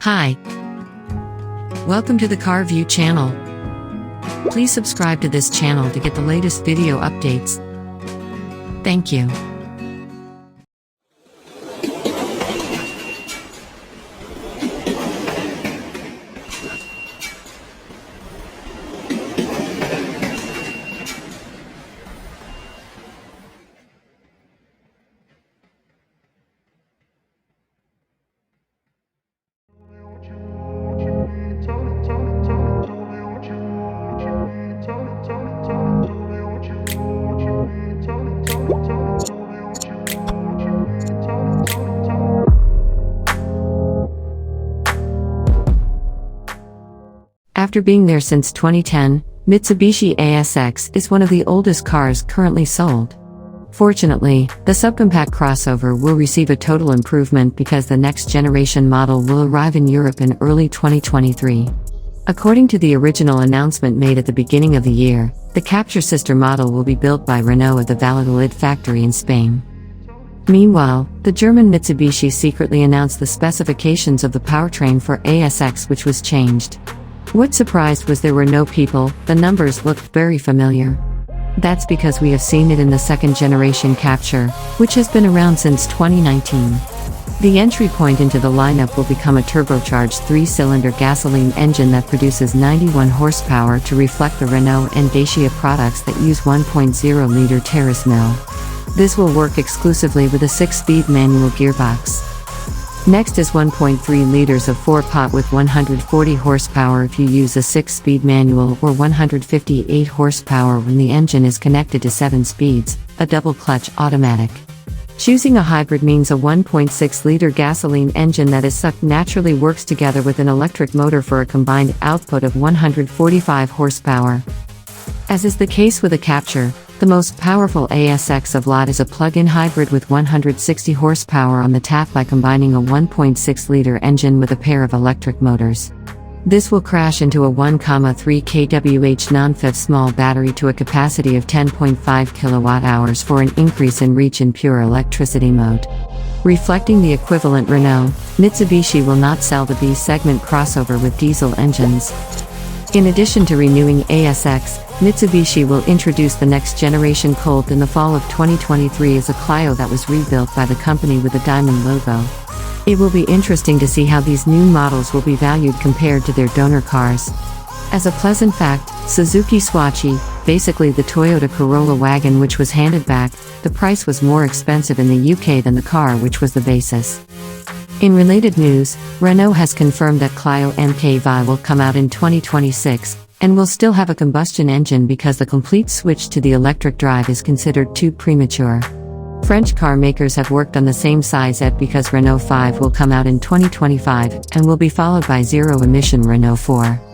Hi. Welcome to the Car View channel. Please subscribe to this channel to get the latest video updates. Thank you. After being there since 2010, Mitsubishi ASX is one of the oldest cars currently sold. Fortunately, the subcompact crossover will receive a total improvement because the next generation model will arrive in Europe in early 2023. According to the original announcement made at the beginning of the year, the Captur sister model will be built by Renault at the Valladolid factory in Spain. Meanwhile, the German Mitsubishi secretly announced the specifications of the powertrain for ASX, which was changed. What surprised was there were no people. The numbers looked very familiar. That's because we have seen it in the second generation Captur, which has been around since 2019. The entry point into the lineup will become a turbocharged 3-cylinder gasoline engine that produces 91 horsepower to reflect the Renault and Dacia products that use 1.0-liter Terrace mill. This will work exclusively with a 6-speed manual gearbox. Next is 1.3 liters of 4-pot with 140 horsepower if you use a 6-speed manual, or 158 horsepower when the engine is connected to 7 speeds, a double-clutch automatic. Choosing a hybrid means a 1.6-liter gasoline engine that is sucked naturally works together with an electric motor for a combined output of 145 horsepower. As is the case with a Captur, the most powerful ASX of lot is a plug-in hybrid with 160 horsepower on the tap by combining a 1.6-liter engine with a pair of electric motors. This will crash into a 1,3 kWh non-FIF small battery to a capacity of 10.5 kWh for an increase in reach in pure electricity mode. Reflecting the equivalent Renault, Mitsubishi will not sell the B-segment crossover with diesel engines. In addition to renewing ASX, Mitsubishi will introduce the next generation Colt in the fall of 2023 as a Clio that was rebuilt by the company with a diamond logo. It will be interesting to see how these new models will be valued compared to their donor cars. As a pleasant fact, Suzuki Swachi, basically the Toyota Corolla wagon which was handed back, the price was more expensive in the UK than the car which was the basis. In related news, Renault has confirmed that Clio MKV will come out in 2026, and will still have a combustion engine because the complete switch to the electric drive is considered too premature. French car makers have worked on the same size ET because Renault 5 will come out in 2025, and will be followed by zero-emission Renault 4.